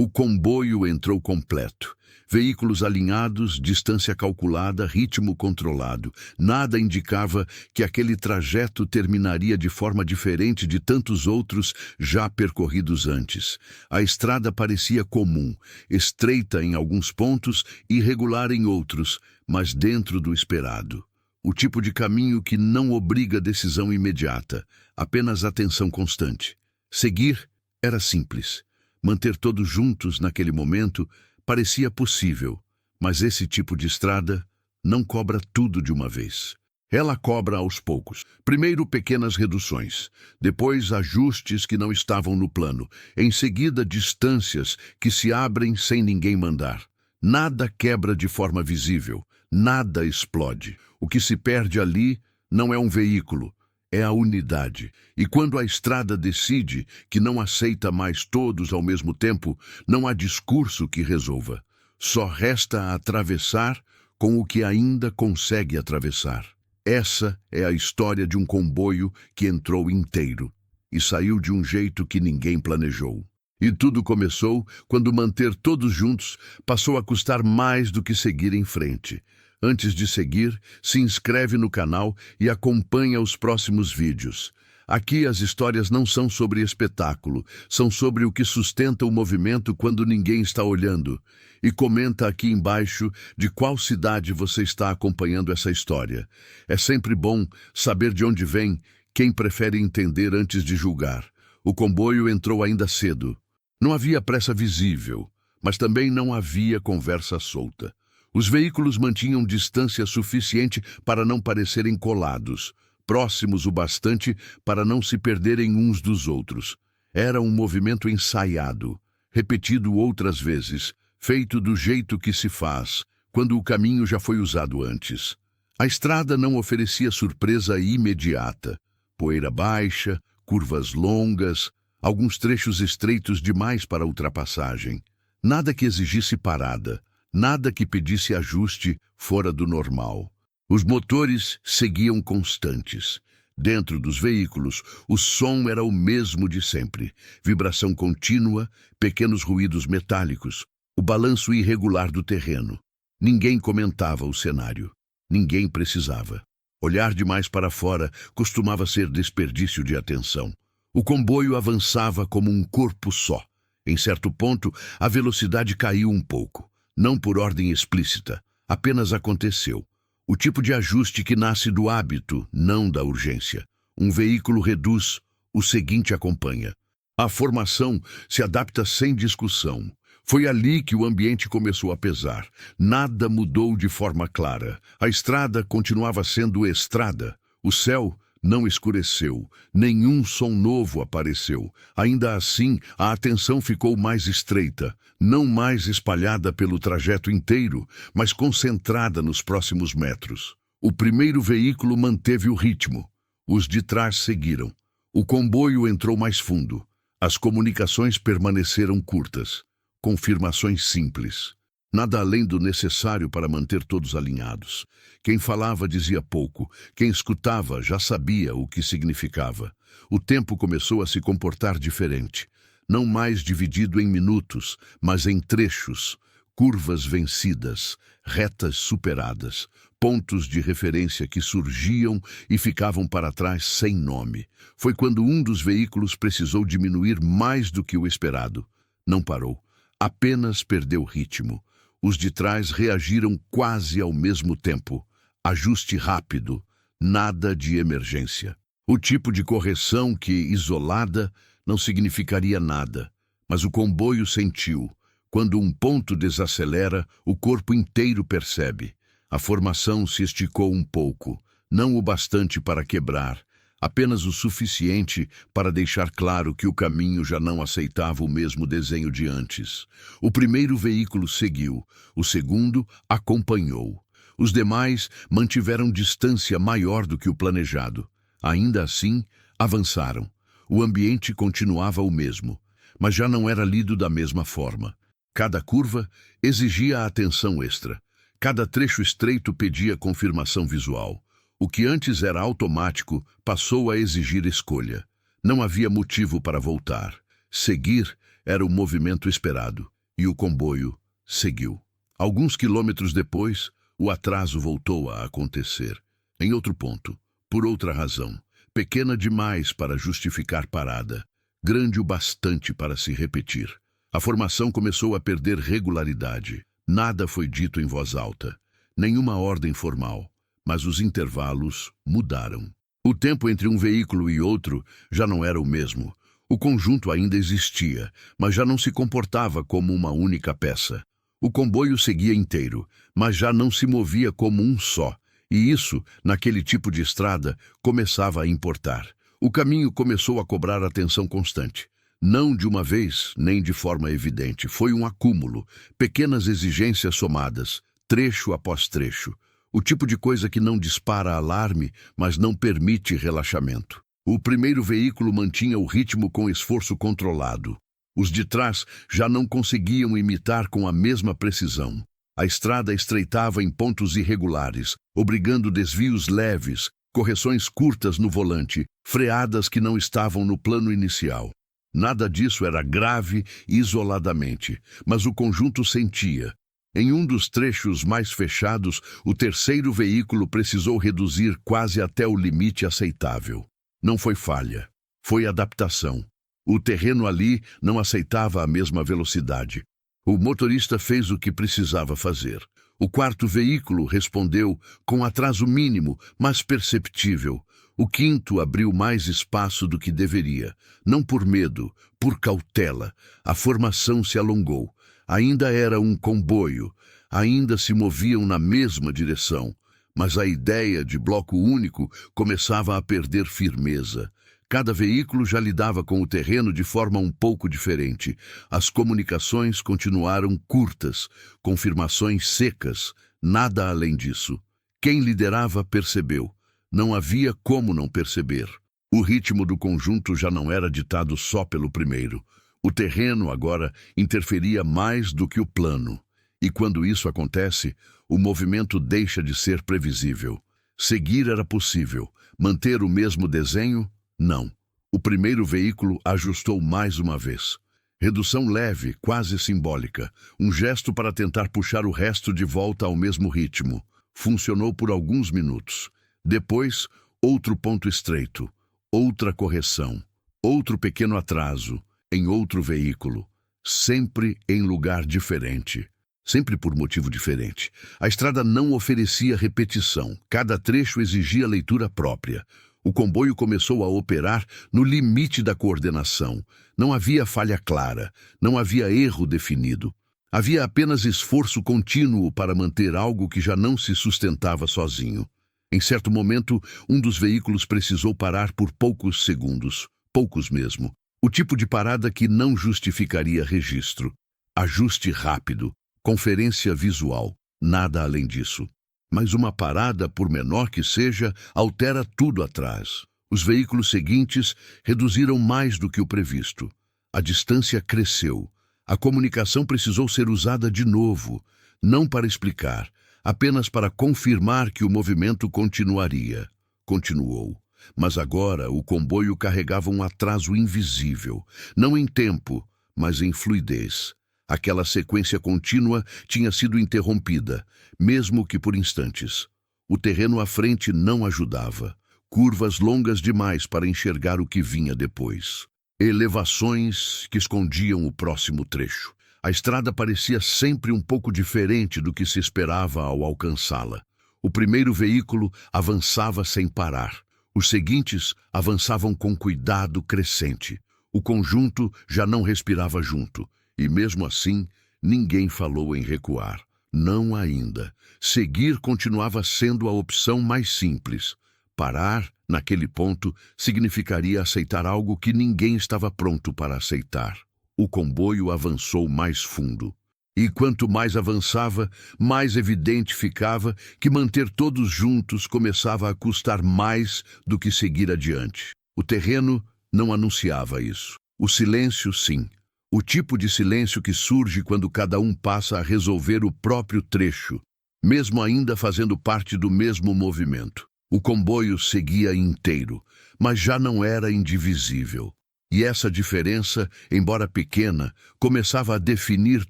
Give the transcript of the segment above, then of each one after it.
O comboio entrou completo. Veículos alinhados, distância calculada, ritmo controlado. Nada indicava que aquele trajeto terminaria de forma diferente de tantos outros já percorridos antes. A estrada parecia comum, estreita em alguns pontos, irregular em outros, mas dentro do esperado. O tipo de caminho que não obriga decisão imediata, apenas atenção constante. Seguir era simples. Manter todos juntos naquele momento parecia possível, mas esse tipo de estrada não cobra tudo de uma vez. Ela cobra aos poucos. Primeiro pequenas reduções, depois ajustes que não estavam no plano, em seguida distâncias que se abrem sem ninguém mandar. Nada quebra de forma visível, nada explode. O que se perde ali não é um veículo, é a unidade. E quando a estrada decide que não aceita mais todos ao mesmo tempo, não há discurso que resolva. Só resta atravessar com o que ainda consegue atravessar. Essa é a história de um comboio que entrou inteiro e saiu de um jeito que ninguém planejou. E tudo começou quando manter todos juntos passou a custar mais do que seguir em frente. Antes de seguir, se inscreve no canal e acompanha os próximos vídeos. Aqui as histórias não são sobre espetáculo, são sobre o que sustenta o movimento quando ninguém está olhando. E comenta aqui embaixo de qual cidade você está acompanhando essa história. É sempre bom saber de onde vem quem prefere entender antes de julgar. O comboio entrou ainda cedo. Não havia pressa visível, mas também não havia conversa solta. Os veículos mantinham distância suficiente para não parecerem colados, próximos o bastante para não se perderem uns dos outros. Era um movimento ensaiado, repetido outras vezes, feito do jeito que se faz, quando o caminho já foi usado antes. A estrada não oferecia surpresa imediata. Poeira baixa, curvas longas, alguns trechos estreitos demais para ultrapassagem. Nada que exigisse parada. Nada que pedisse ajuste fora do normal. Os motores seguiam constantes. Dentro dos veículos, o som era o mesmo de sempre. Vibração contínua, pequenos ruídos metálicos, o balanço irregular do terreno. Ninguém comentava o cenário. Ninguém precisava. Olhar demais para fora costumava ser desperdício de atenção. O comboio avançava como um corpo só. Em certo ponto, a velocidade caiu um pouco. Não por ordem explícita, apenas aconteceu. O tipo de ajuste que nasce do hábito, não da urgência. Um veículo reduz, o seguinte acompanha. A formação se adapta sem discussão. Foi ali que o ambiente começou a pesar. Nada mudou de forma clara. A estrada continuava sendo estrada. O céu não escureceu, nenhum som novo apareceu. Ainda assim, a atenção ficou mais estreita, não mais espalhada pelo trajeto inteiro, mas concentrada nos próximos metros. O primeiro veículo manteve o ritmo. Os de trás seguiram. O comboio entrou mais fundo. As comunicações permaneceram curtas. Confirmações simples. Nada além do necessário para manter todos alinhados. Quem falava dizia pouco, quem escutava já sabia o que significava. O tempo começou a se comportar diferente. Não mais dividido em minutos, mas em trechos, curvas vencidas, retas superadas, pontos de referência que surgiam e ficavam para trás sem nome. Foi quando um dos veículos precisou diminuir mais do que o esperado. Não parou, apenas perdeu ritmo. Os de trás reagiram quase ao mesmo tempo. Ajuste rápido, nada de emergência. O tipo de correção que, isolada, não significaria nada. Mas o comboio sentiu. Quando um ponto desacelera, o corpo inteiro percebe. A formação se esticou um pouco, não o bastante para quebrar, apenas o suficiente para deixar claro que o caminho já não aceitava o mesmo desenho de antes. O primeiro veículo seguiu, o segundo acompanhou. Os demais mantiveram distância maior do que o planejado. Ainda assim, avançaram. O ambiente continuava o mesmo, mas já não era lido da mesma forma. Cada curva exigia atenção extra. Cada trecho estreito pedia confirmação visual. O que antes era automático passou a exigir escolha. Não havia motivo para voltar. Seguir Era o movimento esperado, e o comboio seguiu. Alguns quilômetros depois, o atraso voltou a acontecer. Em outro ponto, por outra razão, pequena demais para justificar parada, grande o bastante para se repetir. A formação começou a perder regularidade. Nada foi dito em voz alta, nenhuma ordem formal, mas os intervalos mudaram. O tempo entre um veículo e outro já não era o mesmo. O conjunto ainda existia, mas já não se comportava como uma única peça. O comboio seguia inteiro, mas já não se movia como um só. E isso, naquele tipo de estrada, começava a importar. O caminho começou a cobrar atenção constante. Não de uma vez, nem de forma evidente. Foi um acúmulo, pequenas exigências somadas, trecho após trecho. O tipo de coisa que não dispara alarme, mas não permite relaxamento. O primeiro veículo mantinha o ritmo com esforço controlado. Os de trás já não conseguiam imitar com a mesma precisão. A estrada estreitava em pontos irregulares, obrigando desvios leves, correções curtas no volante, freadas que não estavam no plano inicial. Nada disso era grave isoladamente, mas o conjunto sentia. Em um dos trechos mais fechados, o terceiro veículo precisou reduzir quase até o limite aceitável. Não foi falha, foi adaptação. O terreno ali não aceitava a mesma velocidade. O motorista fez o que precisava fazer. O quarto veículo respondeu com atraso mínimo, mas perceptível. O quinto abriu mais espaço do que deveria. Não por medo, por cautela. A formação se alongou. Ainda era um comboio. Ainda se moviam na mesma direção. Mas a ideia de bloco único começava a perder firmeza. Cada veículo já lidava com o terreno de forma um pouco diferente. As comunicações continuaram curtas, confirmações secas, nada além disso. Quem liderava percebeu. Não havia como não perceber. O ritmo do conjunto já não era ditado só pelo primeiro. O terreno agora interferia mais do que o plano. E quando isso acontece, o movimento deixa de ser previsível. Seguir era possível. Manter o mesmo desenho? Não. O primeiro veículo ajustou mais uma vez. Redução leve, quase simbólica. Um gesto para tentar puxar o resto de volta ao mesmo ritmo. Funcionou por alguns minutos. Depois, outro ponto estreito. Outra correção. Outro pequeno atraso. Em outro veículo. Sempre em lugar diferente. Sempre por motivo diferente. A estrada não oferecia repetição. Cada trecho exigia leitura própria. O comboio começou a operar no limite da coordenação. Não havia falha clara, não havia erro definido. Havia apenas esforço contínuo para manter algo que já não se sustentava sozinho. Em certo momento, um dos veículos precisou parar por poucos segundos, poucos mesmo. O tipo de parada que não justificaria registro. Ajuste rápido, conferência visual, nada além disso. Mas uma parada, por menor que seja, altera tudo atrás. Os veículos seguintes reduziram mais do que o previsto. A distância cresceu. A comunicação precisou ser usada de novo, não para explicar, apenas para confirmar que o movimento continuaria. Continuou. Mas agora o comboio carregava um atraso invisível, não em tempo, mas em fluidez. Aquela sequência contínua tinha sido interrompida, mesmo que por instantes. O terreno à frente não ajudava. Curvas longas demais para enxergar o que vinha depois. Elevações que escondiam o próximo trecho. A estrada parecia sempre um pouco diferente do que se esperava ao alcançá-la. O primeiro veículo avançava sem parar. Os seguintes avançavam com cuidado crescente. O conjunto já não respirava junto. E mesmo assim, ninguém falou em recuar. Não ainda. Seguir continuava sendo a opção mais simples. Parar, naquele ponto, significaria aceitar algo que ninguém estava pronto para aceitar. O comboio avançou mais fundo. E quanto mais avançava, mais evidente ficava que manter todos juntos começava a custar mais do que seguir adiante. O terreno não anunciava isso. O silêncio, sim. O tipo de silêncio que surge quando cada um passa a resolver o próprio trecho, mesmo ainda fazendo parte do mesmo movimento. O comboio seguia inteiro, mas já não era indivisível. E essa diferença, embora pequena, começava a definir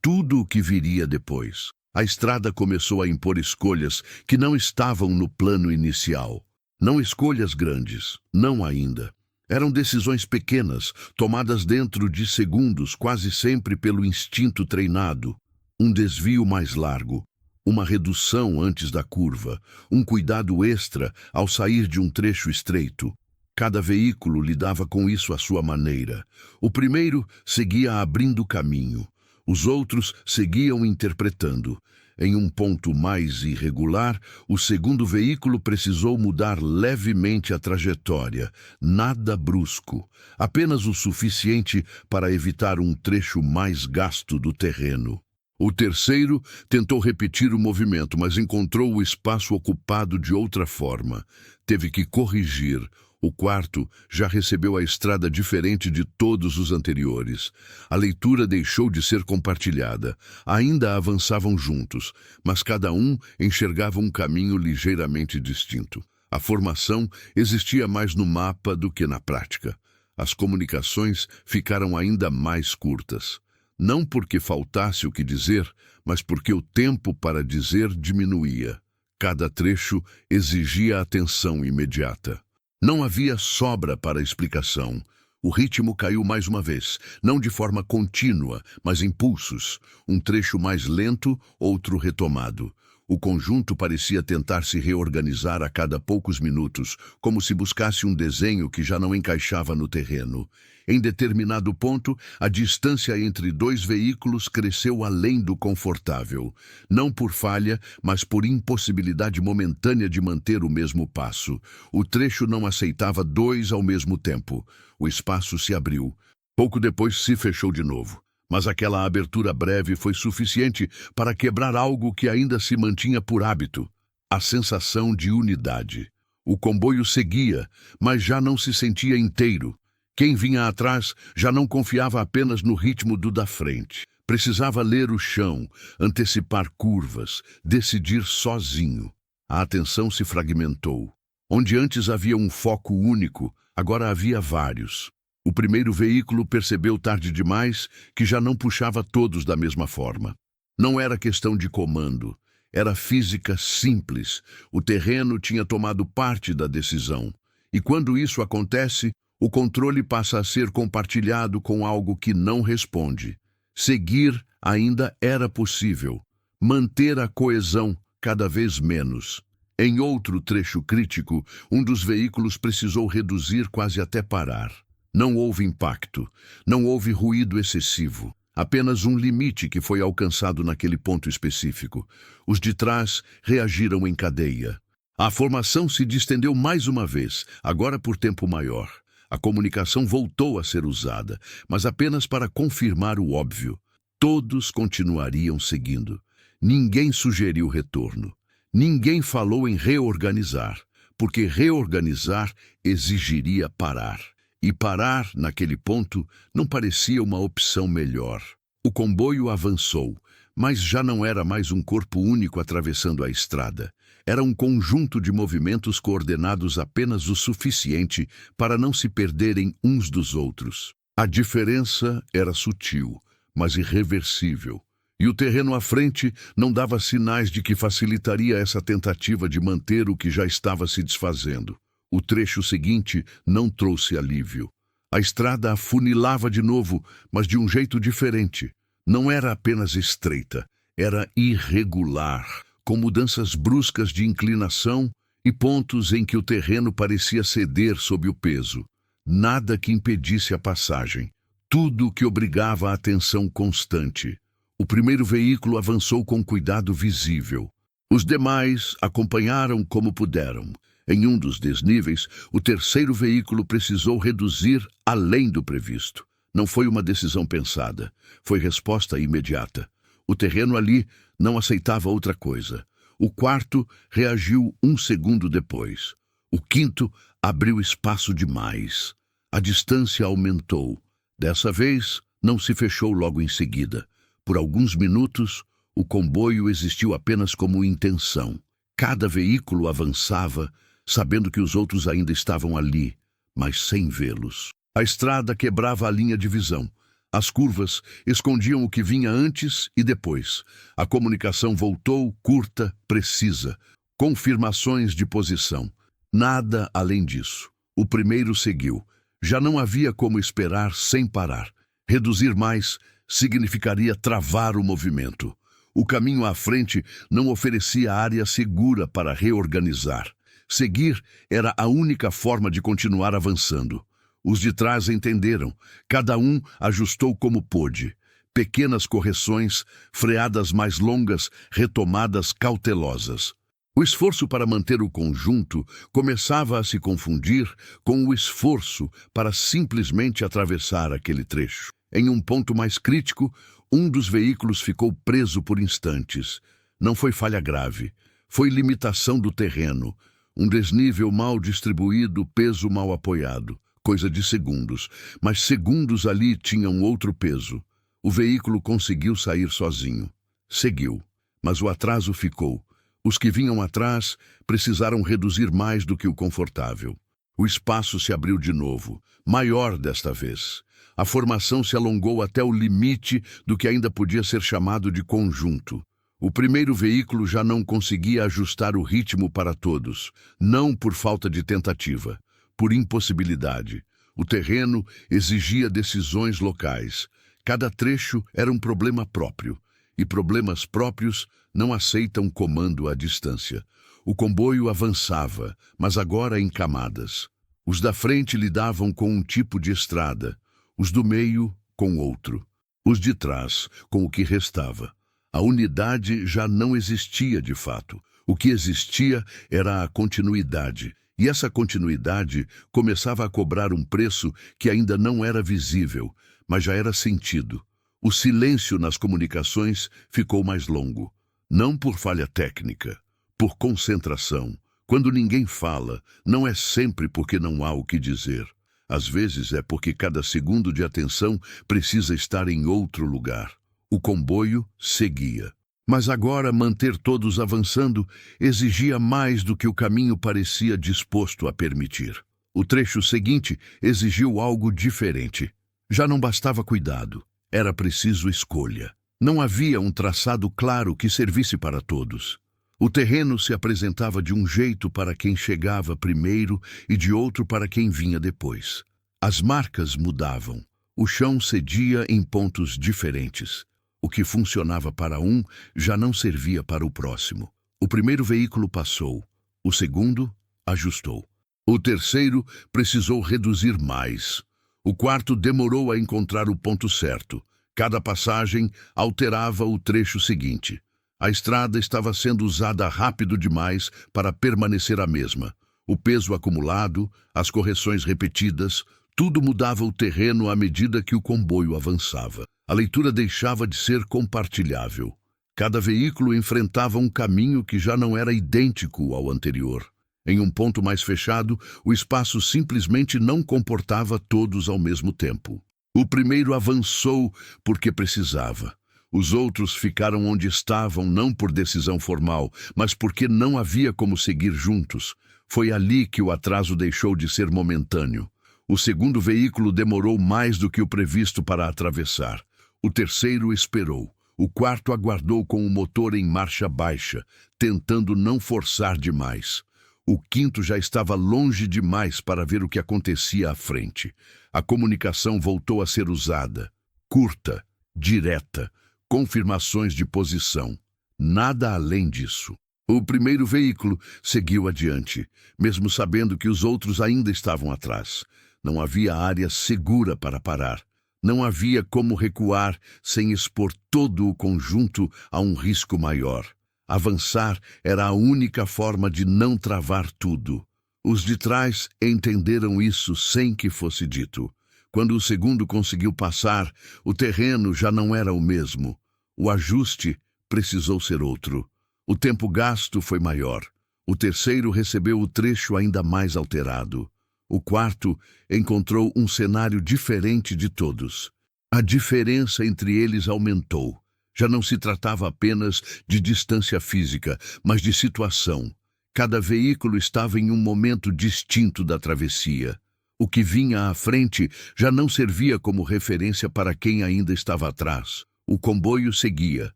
tudo o que viria depois. A estrada começou a impor escolhas que não estavam no plano inicial. Não escolhas grandes, não ainda. Eram decisões pequenas, tomadas dentro de segundos, quase sempre pelo instinto treinado. Um desvio mais largo, uma redução antes da curva, um cuidado extra ao sair de um trecho estreito. Cada veículo lidava com isso à sua maneira. O primeiro seguia abrindo caminho. Os outros seguiam interpretando. Em um ponto mais irregular, o segundo veículo precisou mudar levemente a trajetória. Nada brusco, apenas o suficiente para evitar um trecho mais gasto do terreno. O terceiro tentou repetir o movimento, mas encontrou o espaço ocupado de outra forma. Teve que corrigir. O quarto já recebeu a estrada diferente de todos os anteriores. A leitura deixou de ser compartilhada. Ainda avançavam juntos, mas cada um enxergava um caminho ligeiramente distinto. A formação existia mais no mapa do que na prática. As comunicações ficaram ainda mais curtas. Não porque faltasse o que dizer, mas porque o tempo para dizer diminuía. Cada trecho exigia atenção imediata. Não havia sobra para explicação. O ritmo caiu mais uma vez, não de forma contínua, mas em pulsos. Um trecho mais lento, outro retomado. O conjunto parecia tentar se reorganizar a cada poucos minutos, como se buscasse um desenho que já não encaixava no terreno. Em determinado ponto, a distância entre dois veículos cresceu além do confortável. Não por falha, mas por impossibilidade momentânea de manter o mesmo passo. O trecho não aceitava dois ao mesmo tempo. O espaço se abriu. Pouco depois se fechou de novo. Mas aquela abertura breve foi suficiente para quebrar algo que ainda se mantinha por hábito. A sensação de unidade. O comboio seguia, mas já não se sentia inteiro. Quem vinha atrás já não confiava apenas no ritmo do da frente. Precisava ler o chão, antecipar curvas, decidir sozinho. A atenção se fragmentou. Onde antes havia um foco único, agora havia vários. O primeiro veículo percebeu tarde demais que já não puxava todos da mesma forma. Não era questão de comando, era física simples. O terreno tinha tomado parte da decisão. E quando isso acontece, o controle passa a ser compartilhado com algo que não responde. Seguir ainda era possível. Manter a coesão cada vez menos. Em outro trecho crítico, um dos veículos precisou reduzir quase até parar. Não houve impacto, não houve ruído excessivo. Apenas um limite que foi alcançado naquele ponto específico. Os de trás reagiram em cadeia. A formação se distendeu mais uma vez, agora por tempo maior. A comunicação voltou a ser usada, mas apenas para confirmar o óbvio. Todos continuariam seguindo. Ninguém sugeriu retorno. Ninguém falou em reorganizar, porque reorganizar exigiria parar. E parar, naquele ponto, não parecia uma opção melhor. O comboio avançou, mas já não era mais um corpo único atravessando a estrada. Era um conjunto de movimentos coordenados apenas o suficiente para não se perderem uns dos outros. A diferença era sutil, mas irreversível. E o terreno à frente não dava sinais de que facilitaria essa tentativa de manter o que já estava se desfazendo. O trecho seguinte não trouxe alívio. A estrada afunilava de novo, mas de um jeito diferente. Não era apenas estreita, era irregular, com mudanças bruscas de inclinação e pontos em que o terreno parecia ceder sob o peso. Nada que impedisse a passagem. Tudo que obrigava a atenção constante. O primeiro veículo avançou com cuidado visível. Os demais acompanharam como puderam. Em um dos desníveis, o terceiro veículo precisou reduzir além do previsto. Não foi uma decisão pensada, foi resposta imediata. O terreno ali não aceitava outra coisa. O quarto reagiu um segundo depois. O quinto abriu espaço demais. A distância aumentou. Dessa vez, não se fechou logo em seguida. Por alguns minutos, o comboio existiu apenas como intenção. Cada veículo avançava, sabendo que os outros ainda estavam ali, mas sem vê-los. A estrada quebrava a linha de visão. As curvas escondiam o que vinha antes e depois. A comunicação voltou curta, precisa. Confirmações de posição. Nada além disso. O primeiro seguiu. Já não havia como esperar sem parar. Reduzir mais significaria travar o movimento. O caminho à frente não oferecia área segura para reorganizar. Seguir era a única forma de continuar avançando. Os de trás entenderam. Cada um ajustou como pôde. Pequenas correções, freadas mais longas, retomadas cautelosas. O esforço para manter o conjunto começava a se confundir com o esforço para simplesmente atravessar aquele trecho. Em um ponto mais crítico, um dos veículos ficou preso por instantes. Não foi falha grave. Foi limitação do terreno. Um desnível mal distribuído, peso mal apoiado. Coisa de segundos. Mas segundos ali tinham outro peso. O veículo conseguiu sair sozinho. Seguiu. Mas o atraso ficou. Os que vinham atrás precisaram reduzir mais do que o confortável. O espaço se abriu de novo, maior desta vez. A formação se alongou até o limite do que ainda podia ser chamado de conjunto. O primeiro veículo já não conseguia ajustar o ritmo para todos, não por falta de tentativa, por impossibilidade. O terreno exigia decisões locais. Cada trecho era um problema próprio, e problemas próprios não aceitam comando à distância. O comboio avançava, mas agora em camadas. Os da frente lidavam com um tipo de estrada, os do meio com outro, os de trás com o que restava. A unidade já não existia de fato. O que existia era a continuidade, e essa continuidade começava a cobrar um preço que ainda não era visível, mas já era sentido. O silêncio nas comunicações ficou mais longo, não por falha técnica, por concentração. Quando ninguém fala, não é sempre porque não há o que dizer. Às vezes é porque cada segundo de atenção precisa estar em outro lugar. O comboio seguia. Mas agora manter todos avançando exigia mais do que o caminho parecia disposto a permitir. O trecho seguinte exigiu algo diferente. Já não bastava cuidado, era preciso escolha. Não havia um traçado claro que servisse para todos. O terreno se apresentava de um jeito para quem chegava primeiro e de outro para quem vinha depois. As marcas mudavam. O chão cedia em pontos diferentes. O que funcionava para um já não servia para o próximo. O primeiro veículo passou. O segundo ajustou. O terceiro precisou reduzir mais. O quarto demorou a encontrar o ponto certo. Cada passagem alterava o trecho seguinte. A estrada estava sendo usada rápido demais para permanecer a mesma. O peso acumulado, as correções repetidas, tudo mudava o terreno à medida que o comboio avançava. A leitura deixava de ser compartilhável. Cada veículo enfrentava um caminho que já não era idêntico ao anterior. Em um ponto mais fechado, o espaço simplesmente não comportava todos ao mesmo tempo. O primeiro avançou porque precisava. Os outros ficaram onde estavam não por decisão formal, mas porque não havia como seguir juntos. Foi ali que o atraso deixou de ser momentâneo. O segundo veículo demorou mais do que o previsto para atravessar. O terceiro esperou. O quarto aguardou com o motor em marcha baixa, tentando não forçar demais. O quinto já estava longe demais para ver o que acontecia à frente. A comunicação voltou a ser usada. Curta, direta, confirmações de posição. Nada além disso. O primeiro veículo seguiu adiante, mesmo sabendo que os outros ainda estavam atrás. Não havia área segura para parar. Não havia como recuar sem expor todo o conjunto a um risco maior. Avançar era a única forma de não travar tudo. Os de trás entenderam isso sem que fosse dito. Quando o segundo conseguiu passar, o terreno já não era o mesmo. O ajuste precisou ser outro. O tempo gasto foi maior. O terceiro recebeu o trecho ainda mais alterado. O quarto encontrou um cenário diferente de todos. A diferença entre eles aumentou. Já não se tratava apenas de distância física, mas de situação. Cada veículo estava em um momento distinto da travessia. O que vinha à frente já não servia como referência para quem ainda estava atrás. O comboio seguia,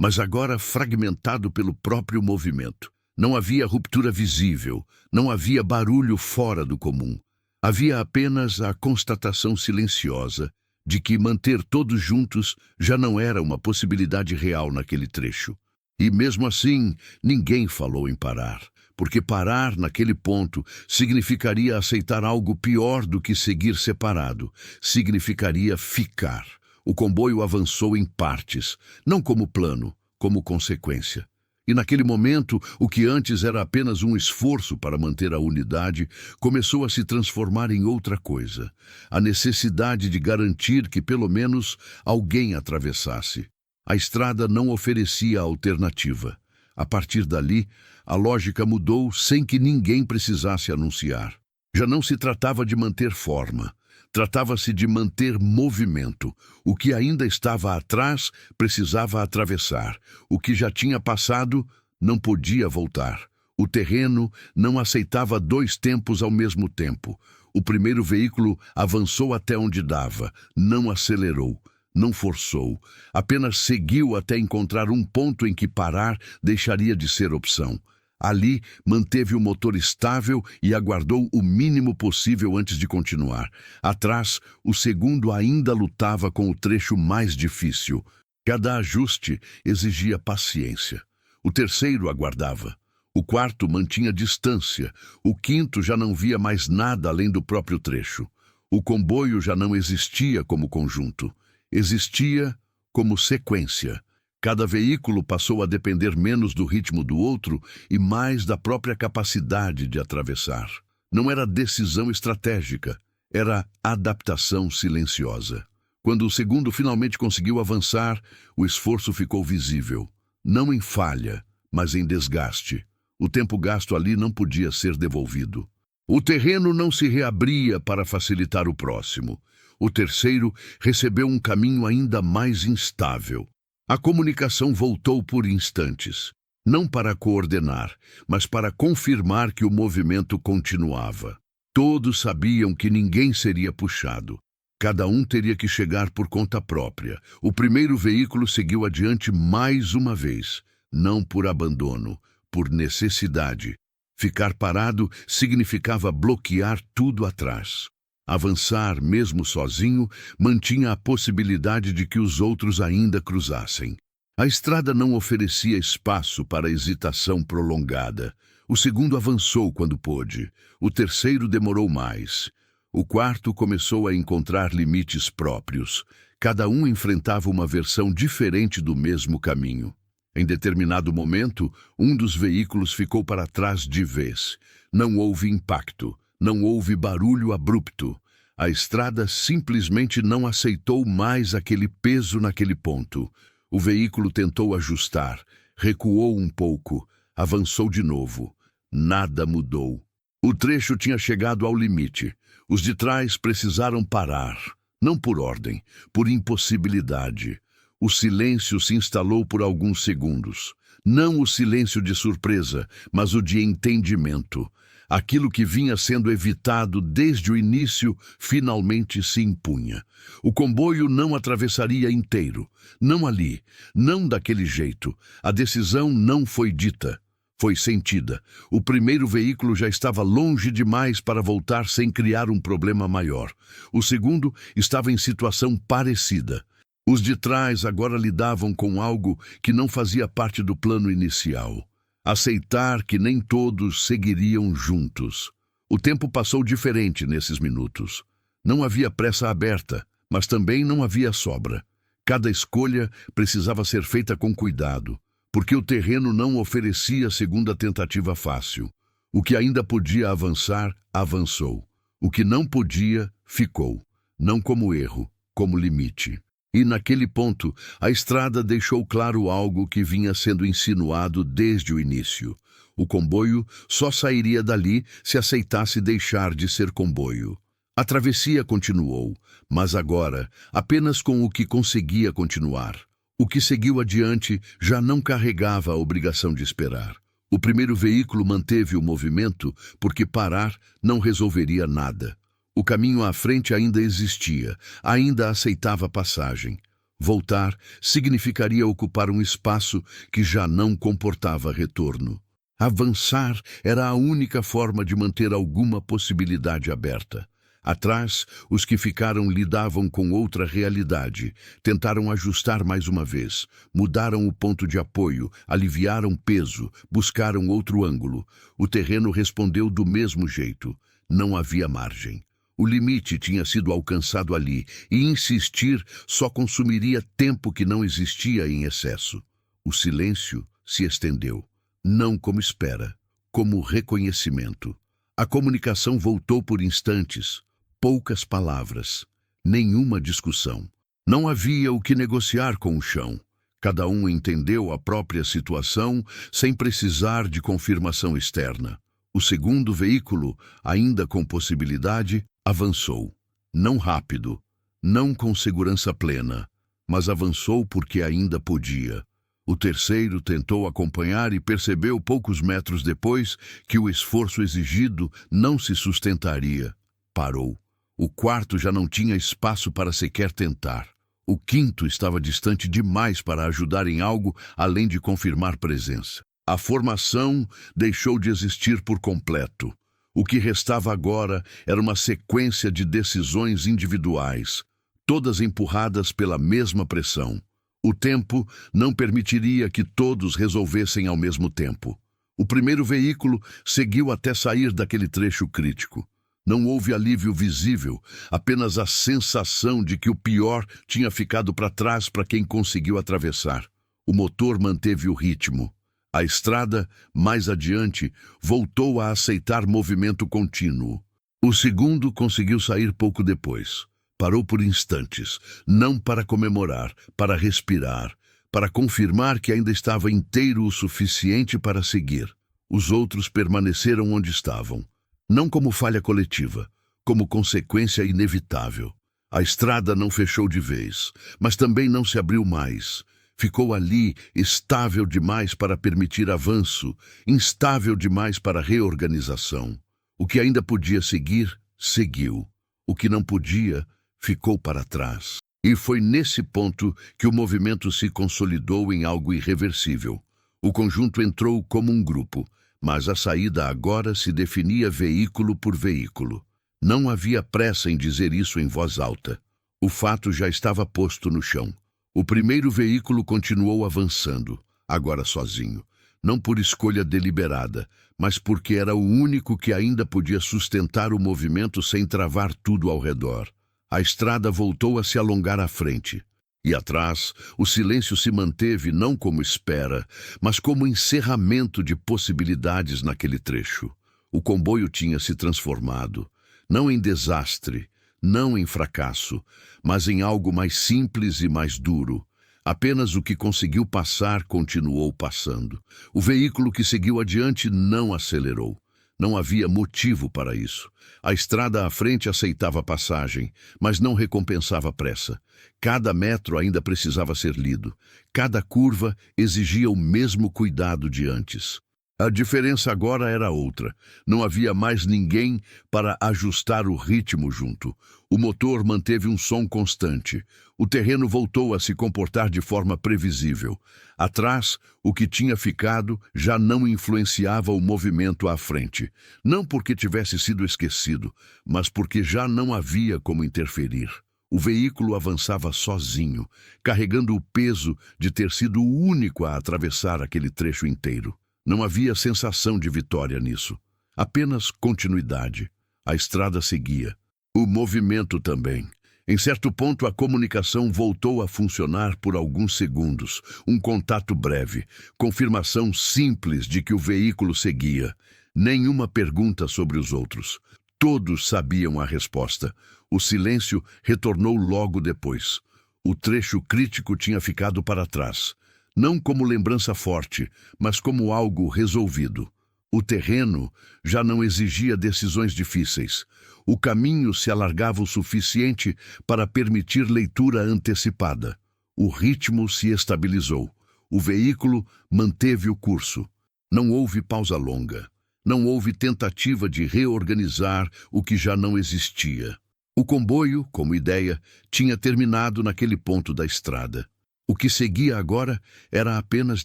mas agora fragmentado pelo próprio movimento. Não havia ruptura visível, não havia barulho fora do comum. Havia apenas a constatação silenciosa de que manter todos juntos já não era uma possibilidade real naquele trecho. E mesmo assim, ninguém falou em parar, porque parar naquele ponto significaria aceitar algo pior do que seguir separado, significaria ficar. O comboio avançou em partes, não como plano, como consequência. E naquele momento, o que antes era apenas um esforço para manter a unidade, começou a se transformar em outra coisa. A necessidade de garantir que pelo menos alguém atravessasse. A estrada não oferecia alternativa. A partir dali, a lógica mudou sem que ninguém precisasse anunciar. Já não se tratava de manter forma. Tratava-se de manter movimento. O que ainda estava atrás precisava atravessar. O que já tinha passado não podia voltar. O terreno não aceitava dois tempos ao mesmo tempo. O primeiro veículo avançou até onde dava, não acelerou, não forçou, apenas seguiu até encontrar um ponto em que parar deixaria de ser opção. Ali, manteve o motor estável e aguardou o mínimo possível antes de continuar. Atrás, o segundo ainda lutava com o trecho mais difícil. Cada ajuste exigia paciência. O terceiro aguardava. O quarto mantinha distância. O quinto já não via mais nada além do próprio trecho. O comboio já não existia como conjunto. Existia como sequência. Cada veículo passou a depender menos do ritmo do outro e mais da própria capacidade de atravessar. Não era decisão estratégica, era adaptação silenciosa. Quando o segundo finalmente conseguiu avançar, o esforço ficou visível. Não em falha, mas em desgaste. O tempo gasto ali não podia ser devolvido. O terreno não se reabria para facilitar o próximo. O terceiro recebeu um caminho ainda mais instável. A comunicação voltou por instantes, não para coordenar, mas para confirmar que o movimento continuava. Todos sabiam que ninguém seria puxado. Cada um teria que chegar por conta própria. O primeiro veículo seguiu adiante mais uma vez, não por abandono, por necessidade. Ficar parado significava bloquear tudo atrás. Avançar, mesmo sozinho, mantinha a possibilidade de que os outros ainda cruzassem. A estrada não oferecia espaço para hesitação prolongada. O segundo avançou quando pôde. O terceiro demorou mais. O quarto começou a encontrar limites próprios. Cada um enfrentava uma versão diferente do mesmo caminho. Em determinado momento, um dos veículos ficou para trás de vez. Não houve impacto. Não houve barulho abrupto. A estrada simplesmente não aceitou mais aquele peso naquele ponto. O veículo tentou ajustar, recuou um pouco, avançou de novo. Nada mudou. O trecho tinha chegado ao limite. Os de trás precisaram parar, não por ordem, por impossibilidade. O silêncio se instalou por alguns segundos. Não o silêncio de surpresa, mas o de entendimento. Aquilo que vinha sendo evitado desde o início finalmente se impunha. O comboio não atravessaria inteiro. Não ali, não daquele jeito. A decisão não foi dita. Foi sentida. O primeiro veículo já estava longe demais para voltar sem criar um problema maior. O segundo estava em situação parecida. Os de trás agora lidavam com algo que não fazia parte do plano inicial. Aceitar que nem todos seguiriam juntos. O tempo passou diferente nesses minutos. Não havia pressa aberta, mas também não havia sobra. Cada escolha precisava ser feita com cuidado, porque o terreno não oferecia segunda tentativa fácil. O que ainda podia avançar, avançou. O que não podia, ficou. Não como erro, como limite. E naquele ponto, a estrada deixou claro algo que vinha sendo insinuado desde o início. O comboio só sairia dali se aceitasse deixar de ser comboio. A travessia continuou, mas agora apenas com o que conseguia continuar. O que seguiu adiante já não carregava a obrigação de esperar. O primeiro veículo manteve o movimento porque parar não resolveria nada. O caminho à frente ainda existia, ainda aceitava passagem. Voltar significaria ocupar um espaço que já não comportava retorno. Avançar era a única forma de manter alguma possibilidade aberta. Atrás, os que ficaram lidavam com outra realidade, tentaram ajustar mais uma vez, mudaram o ponto de apoio, aliviaram peso, buscaram outro ângulo. O terreno respondeu do mesmo jeito. Não havia margem. O limite tinha sido alcançado ali, e insistir só consumiria tempo que não existia em excesso. O silêncio se estendeu, não como espera, como reconhecimento. A comunicação voltou por instantes, poucas palavras, nenhuma discussão. Não havia o que negociar com o chão. Cada um entendeu a própria situação sem precisar de confirmação externa. O segundo veículo, ainda com possibilidade, avançou. Não rápido, não com segurança plena, mas avançou porque ainda podia. O terceiro tentou acompanhar e percebeu poucos metros depois que o esforço exigido não se sustentaria. Parou. O quarto já não tinha espaço para sequer tentar. O quinto estava distante demais para ajudar em algo além de confirmar presença. A formação deixou de existir por completo. O que restava agora era uma sequência de decisões individuais, todas empurradas pela mesma pressão. O tempo não permitiria que todos resolvessem ao mesmo tempo. O primeiro veículo seguiu até sair daquele trecho crítico. Não houve alívio visível, apenas a sensação de que o pior tinha ficado para trás para quem conseguiu atravessar. O motor manteve o ritmo. A estrada, mais adiante, voltou a aceitar movimento contínuo. O segundo conseguiu sair pouco depois. Parou por instantes, não para comemorar, para respirar, para confirmar que ainda estava inteiro o suficiente para seguir. Os outros permaneceram onde estavam, não como falha coletiva, como consequência inevitável. A estrada não fechou de vez, mas também não se abriu mais. Ficou ali, estável demais para permitir avanço, instável demais para reorganização. O que ainda podia seguir, seguiu. O que não podia, ficou para trás. E foi nesse ponto que o movimento se consolidou em algo irreversível. O conjunto entrou como um grupo, mas a saída agora se definia veículo por veículo. Não havia pressa em dizer isso em voz alta. O fato já estava posto no chão. O primeiro veículo continuou avançando, agora sozinho. Não por escolha deliberada, mas porque era o único que ainda podia sustentar o movimento sem travar tudo ao redor. A estrada voltou a se alongar à frente. E atrás, o silêncio se manteve não como espera, mas como encerramento de possibilidades naquele trecho. O comboio tinha se transformado, não em desastre, não em fracasso, mas em algo mais simples e mais duro. Apenas o que conseguiu passar continuou passando. O veículo que seguiu adiante não acelerou. Não havia motivo para isso. A estrada à frente aceitava a passagem, mas não recompensava pressa. Cada metro ainda precisava ser lido. Cada curva exigia o mesmo cuidado de antes. A diferença agora era outra. Não havia mais ninguém para ajustar o ritmo junto. O motor manteve um som constante. O terreno voltou a se comportar de forma previsível. Atrás, o que tinha ficado já não influenciava o movimento à frente. Não porque tivesse sido esquecido, mas porque já não havia como interferir. O veículo avançava sozinho, carregando o peso de ter sido o único a atravessar aquele trecho inteiro. Não havia sensação de vitória nisso. Apenas continuidade. A estrada seguia. O movimento também. Em certo ponto, a comunicação voltou a funcionar por alguns segundos. Um contato breve. Confirmação simples de que o veículo seguia. Nenhuma pergunta sobre os outros. Todos sabiam a resposta. O silêncio retornou logo depois. O trecho crítico tinha ficado para trás. Não como lembrança forte, mas como algo resolvido. O terreno já não exigia decisões difíceis. O caminho se alargava o suficiente para permitir leitura antecipada. O ritmo se estabilizou. O veículo manteve o curso. Não houve pausa longa. Não houve tentativa de reorganizar o que já não existia. O comboio, como ideia, tinha terminado naquele ponto da estrada. O que seguia agora era apenas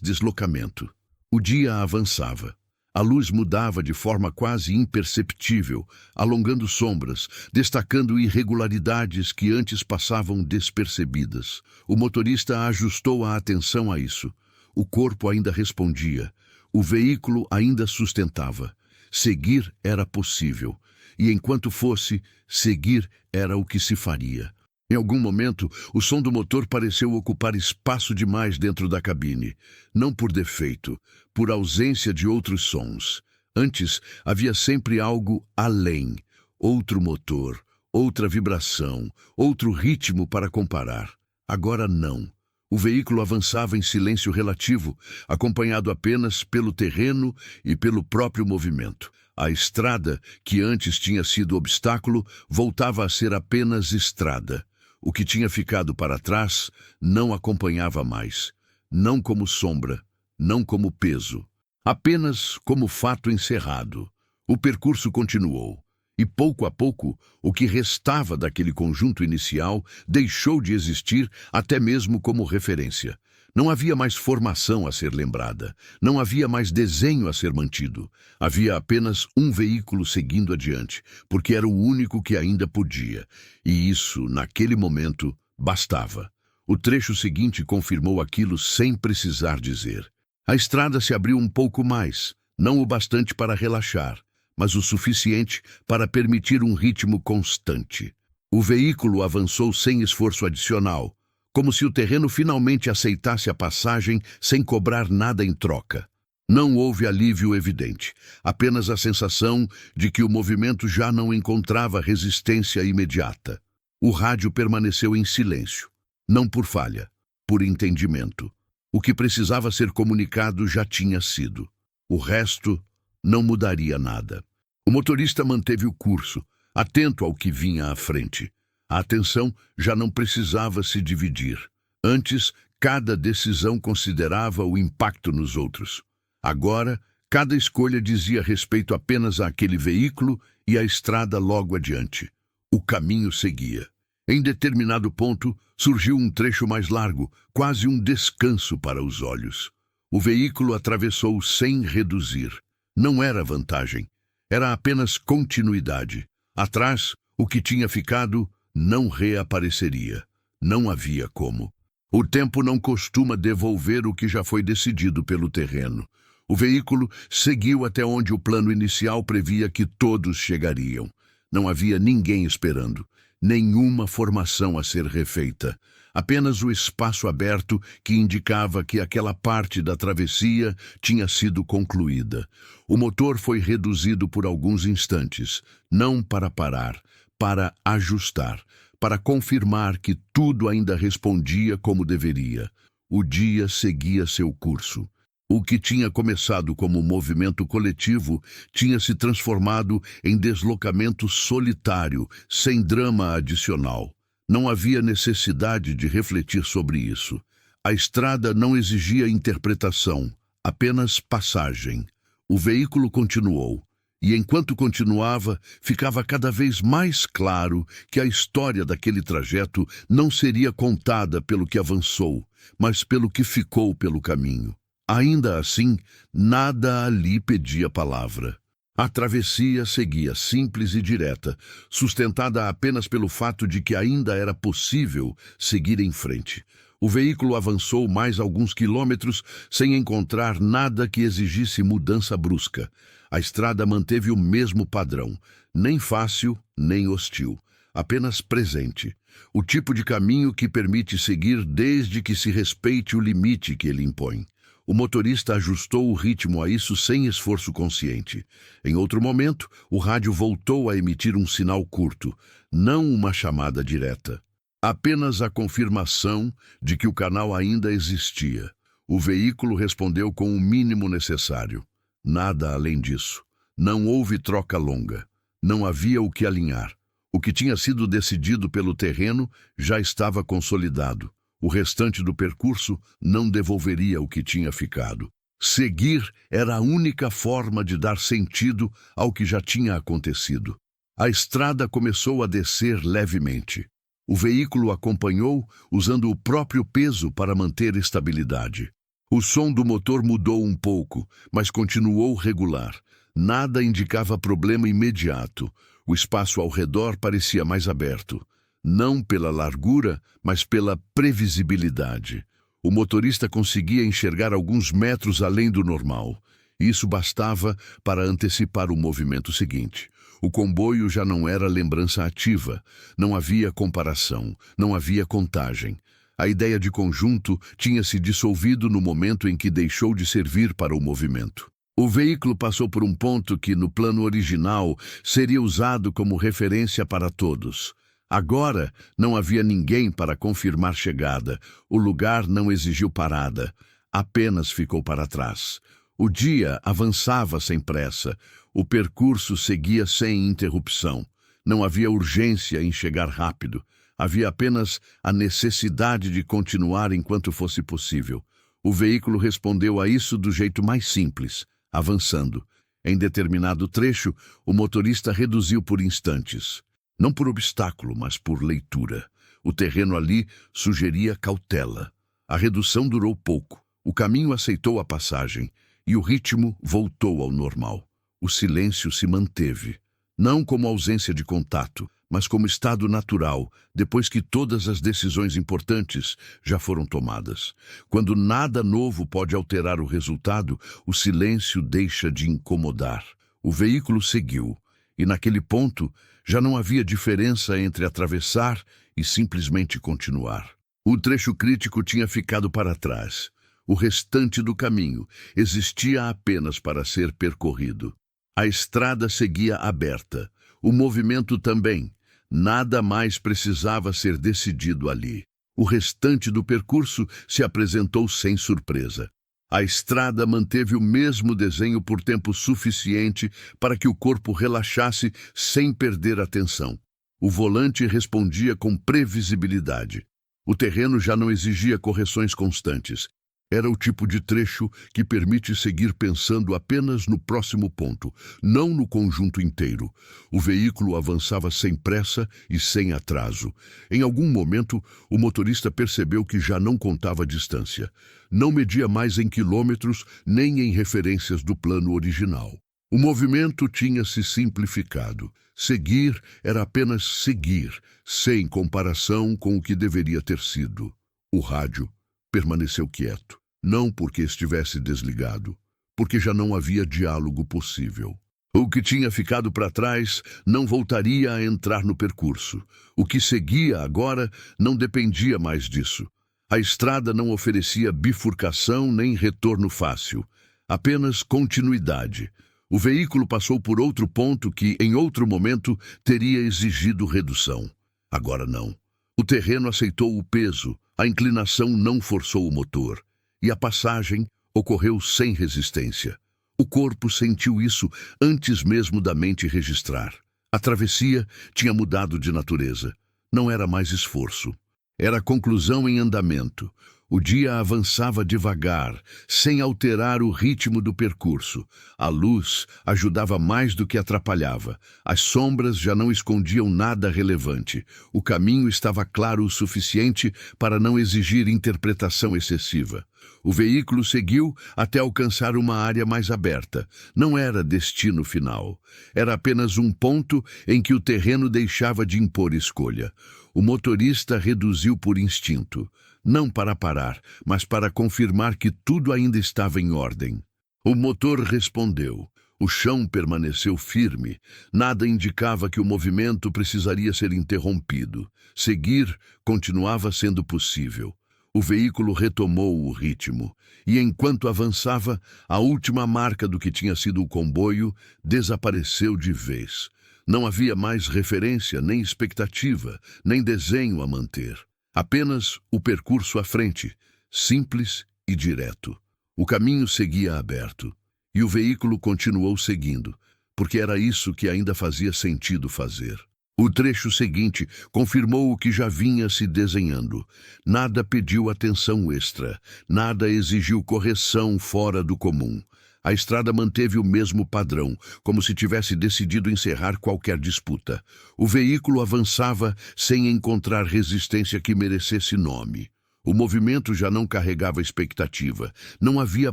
deslocamento. O dia avançava. A luz mudava de forma quase imperceptível, alongando sombras, destacando irregularidades que antes passavam despercebidas. O motorista ajustou a atenção a isso. O corpo ainda respondia. O veículo ainda sustentava. Seguir era possível. E enquanto fosse, seguir era o que se faria. Em algum momento, o som do motor pareceu ocupar espaço demais dentro da cabine. Não por defeito, por ausência de outros sons. Antes, havia sempre algo além. Outro motor, outra vibração, outro ritmo para comparar. Agora não. O veículo avançava em silêncio relativo, acompanhado apenas pelo terreno e pelo próprio movimento. A estrada, que antes tinha sido obstáculo, voltava a ser apenas estrada. O que tinha ficado para trás não acompanhava mais. Não como sombra, não como peso. Apenas como fato encerrado. O percurso continuou. E pouco a pouco, o que restava daquele conjunto inicial deixou de existir até mesmo como referência. Não havia mais formação a ser lembrada. Não havia mais desenho a ser mantido. Havia apenas um veículo seguindo adiante, porque era o único que ainda podia. E isso, naquele momento, bastava. O trecho seguinte confirmou aquilo sem precisar dizer. A estrada se abriu um pouco mais, não o bastante para relaxar, mas o suficiente para permitir um ritmo constante. O veículo avançou sem esforço adicional, como se o terreno finalmente aceitasse a passagem sem cobrar nada em troca. Não houve alívio evidente, apenas a sensação de que o movimento já não encontrava resistência imediata. O rádio permaneceu em silêncio, não por falha, por entendimento. O que precisava ser comunicado já tinha sido. O resto não mudaria nada. O motorista manteve o curso, atento ao que vinha à frente. A atenção já não precisava se dividir. Antes, cada decisão considerava o impacto nos outros. Agora, cada escolha dizia respeito apenas àquele veículo e à estrada logo adiante. O caminho seguia. Em determinado ponto, surgiu um trecho mais largo, quase um descanso para os olhos. O veículo atravessou sem reduzir. Não era vantagem. Era apenas continuidade. Atrás, o que tinha ficado não reapareceria. Não havia como. O tempo não costuma devolver o que já foi decidido pelo terreno. O veículo seguiu até onde o plano inicial previa que todos chegariam. Não havia ninguém esperando, nenhuma formação a ser refeita. Apenas o espaço aberto que indicava que aquela parte da travessia tinha sido concluída. O motor foi reduzido por alguns instantes, não para parar, para ajustar, para confirmar que tudo ainda respondia como deveria. O dia seguia seu curso. O que tinha começado como movimento coletivo tinha se transformado em deslocamento solitário, sem drama adicional. Não havia necessidade de refletir sobre isso. A estrada não exigia interpretação, apenas passagem. O veículo continuou. E enquanto continuava, ficava cada vez mais claro que a história daquele trajeto não seria contada pelo que avançou, mas pelo que ficou pelo caminho. Ainda assim, nada ali pedia palavra. A travessia seguia simples e direta, sustentada apenas pelo fato de que ainda era possível seguir em frente. O veículo avançou mais alguns quilômetros sem encontrar nada que exigisse mudança brusca. A estrada manteve o mesmo padrão, nem fácil, nem hostil, apenas presente. O tipo de caminho que permite seguir desde que se respeite o limite que ele impõe. O motorista ajustou o ritmo a isso sem esforço consciente. Em outro momento, o rádio voltou a emitir um sinal curto, não uma chamada direta. Apenas a confirmação de que o canal ainda existia. O veículo respondeu com o mínimo necessário. Nada além disso. Não houve troca longa. Não havia o que alinhar. O que tinha sido decidido pelo terreno já estava consolidado. O restante do percurso não devolveria o que tinha ficado. Seguir era a única forma de dar sentido ao que já tinha acontecido. A estrada começou a descer levemente. O veículo acompanhou, usando o próprio peso para manter estabilidade. O som do motor mudou um pouco, mas continuou regular. Nada indicava problema imediato. O espaço ao redor parecia mais aberto. Não pela largura, mas pela previsibilidade. O motorista conseguia enxergar alguns metros além do normal. Isso bastava para antecipar o movimento seguinte. O comboio já não era lembrança ativa. Não havia comparação, não havia contagem. A ideia de conjunto tinha se dissolvido no momento em que deixou de servir para o movimento. O veículo passou por um ponto que, no plano original, seria usado como referência para todos. Agora, não havia ninguém para confirmar chegada. O lugar não exigiu parada. Apenas ficou para trás. O dia avançava sem pressa. O percurso seguia sem interrupção. Não havia urgência em chegar rápido. Havia apenas a necessidade de continuar enquanto fosse possível. O veículo respondeu a isso do jeito mais simples, avançando. Em determinado trecho, o motorista reduziu por instantes. Não por obstáculo, mas por leitura. O terreno ali sugeria cautela. A redução durou pouco. O caminho aceitou a passagem e o ritmo voltou ao normal. O silêncio se manteve, não como ausência de contato, mas como estado natural, depois que todas as decisões importantes já foram tomadas. Quando nada novo pode alterar o resultado, o silêncio deixa de incomodar. O veículo seguiu, e naquele ponto já não havia diferença entre atravessar e simplesmente continuar. O trecho crítico tinha ficado para trás. O restante do caminho existia apenas para ser percorrido. A estrada seguia aberta. O movimento também. Nada mais precisava ser decidido ali. O restante do percurso se apresentou sem surpresa. A estrada manteve o mesmo desenho por tempo suficiente para que o corpo relaxasse sem perder a atenção. O volante respondia com previsibilidade. O terreno já não exigia correções constantes. Era o tipo de trecho que permite seguir pensando apenas no próximo ponto, não no conjunto inteiro. O veículo avançava sem pressa e sem atraso. Em algum momento, o motorista percebeu que já não contava a distância. Não media mais em quilômetros nem em referências do plano original. O movimento tinha se simplificado. Seguir era apenas seguir, sem comparação com o que deveria ter sido. O rádio permaneceu quieto, não porque estivesse desligado, porque já não havia diálogo possível. O que tinha ficado para trás não voltaria a entrar no percurso. O que seguia agora não dependia mais disso. A estrada não oferecia bifurcação nem retorno fácil, apenas continuidade. O veículo passou por outro ponto que, em outro momento, teria exigido redução. Agora não. O terreno aceitou o peso, a inclinação não forçou o motor, e a passagem ocorreu sem resistência. O corpo sentiu isso antes mesmo da mente registrar. A travessia tinha mudado de natureza. Não era mais esforço. Era conclusão em andamento. O dia avançava devagar, sem alterar o ritmo do percurso. A luz ajudava mais do que atrapalhava. As sombras já não escondiam nada relevante. O caminho estava claro o suficiente para não exigir interpretação excessiva. O veículo seguiu até alcançar uma área mais aberta. Não era destino final. Era apenas um ponto em que o terreno deixava de impor escolha. O motorista reduziu por instinto. Não para parar, mas para confirmar que tudo ainda estava em ordem. O motor respondeu. O chão permaneceu firme. Nada indicava que o movimento precisaria ser interrompido. Seguir continuava sendo possível. O veículo retomou o ritmo, e enquanto avançava, a última marca do que tinha sido o comboio desapareceu de vez. Não havia mais referência, nem expectativa, nem desenho a manter. Apenas o percurso à frente, simples e direto. O caminho seguia aberto, e o veículo continuou seguindo, porque era isso que ainda fazia sentido fazer. O trecho seguinte confirmou o que já vinha se desenhando. Nada pediu atenção extra, nada exigiu correção fora do comum. A estrada manteve o mesmo padrão, como se tivesse decidido encerrar qualquer disputa. O veículo avançava sem encontrar resistência que merecesse nome. O movimento já não carregava expectativa. Não havia